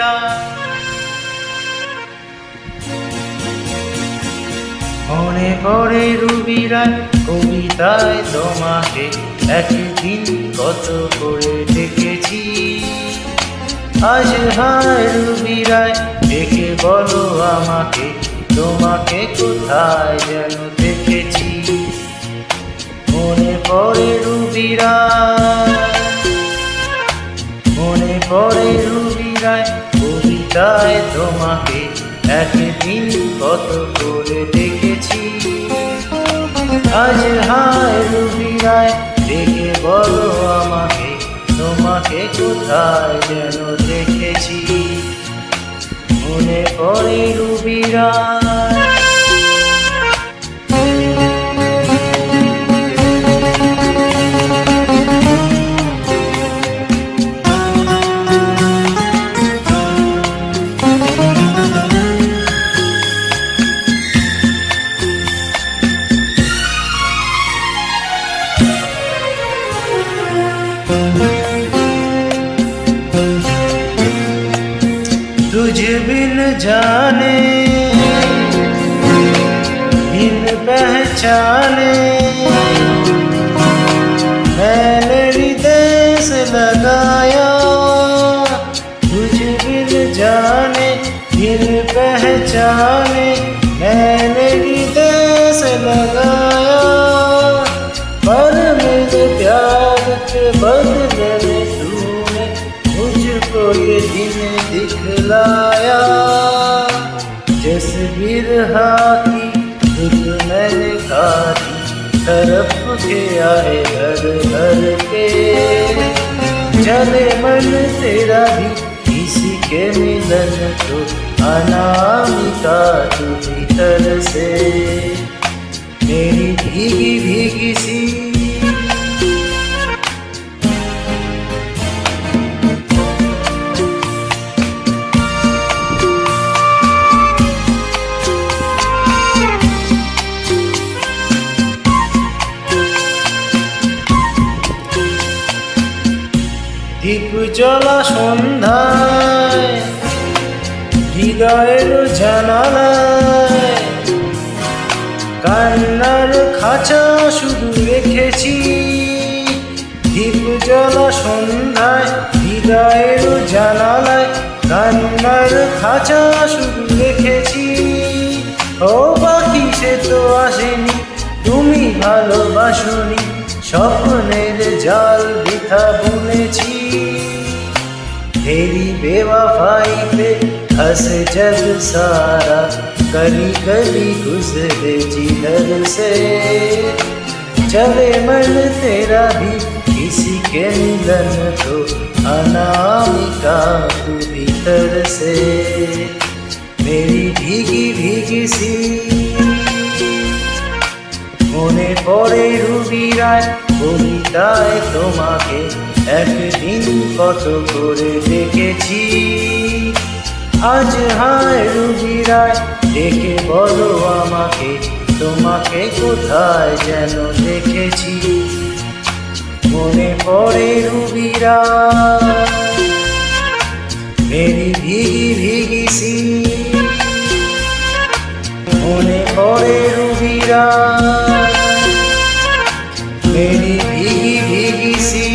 রুবিরা। মনে পড়ে রুবিরা কবিতায় তোমাকে একদিন কত করে দেখেছি। আজ হায় রুবিরায় ডেকে বলো আমাকে তোমাকে কোথায় যেন দেখেছি। মনে পড়ে রুবিরা, মনে পড়ে রুবিরায় কবিতায় তোমাকে একদিন কত করে দেখেছি। আজ হায় রুবিরায় ডেকে বলো আমাকে তোমাকে কোথায় যেন দেখেছি। মনে পড়ে রুবিরায়। तुझ बिन जाने बिन पहचाने मैंने हृदय से लगाया। तुझ बिन जाने बिन पहचाने मैंने हृदय से लगाया। पर मेरे प्यार के बदले में तूने मुझको ये दिन दिखलाया। जैसे बिरहा की धुन मैंने खाती तरफ के आए घर घर के। चले मन तेरा भी किसी के मिलन तो अनामिका तू भीतर से मेरी भीगी भीगी सी। দীপ জ্বলা সন্ধ্যায় হৃদয়ের জানালায় কান্নার খাঁচা শুধু রেখেছি। দীপ জ্বলা সন্ধ্যায় হৃদয়ের জানালায় কান্নার খাঁচা শুধু রেখেছি। ও পাখি সে তো আসেনি, তুমি ভালোবাসনি, স্বপ্নের জাল বৃথা বুনেছি। तेरी बेवफाई पे हंस जग सारा, गली गली गुजरे जिधर से। चले मन तेरा भी किसी के मिलन तो अनामिका तू भीतर से मेरी भीगी भीगी सी। মনে পড়ে রুবিরায় কবিতায় তোমাকে একদিন কত করে দেখেছি। আজ হায় রুবিরায় ডেকে বলো আমাকে তোমাকে কোথায় যেন দেখেছি। মনে পড়ে রুবিরায় মেরি ভিগি ভিগি সি। মনে পড়ে রুবিরায় मेरी भीगी भीगी सी।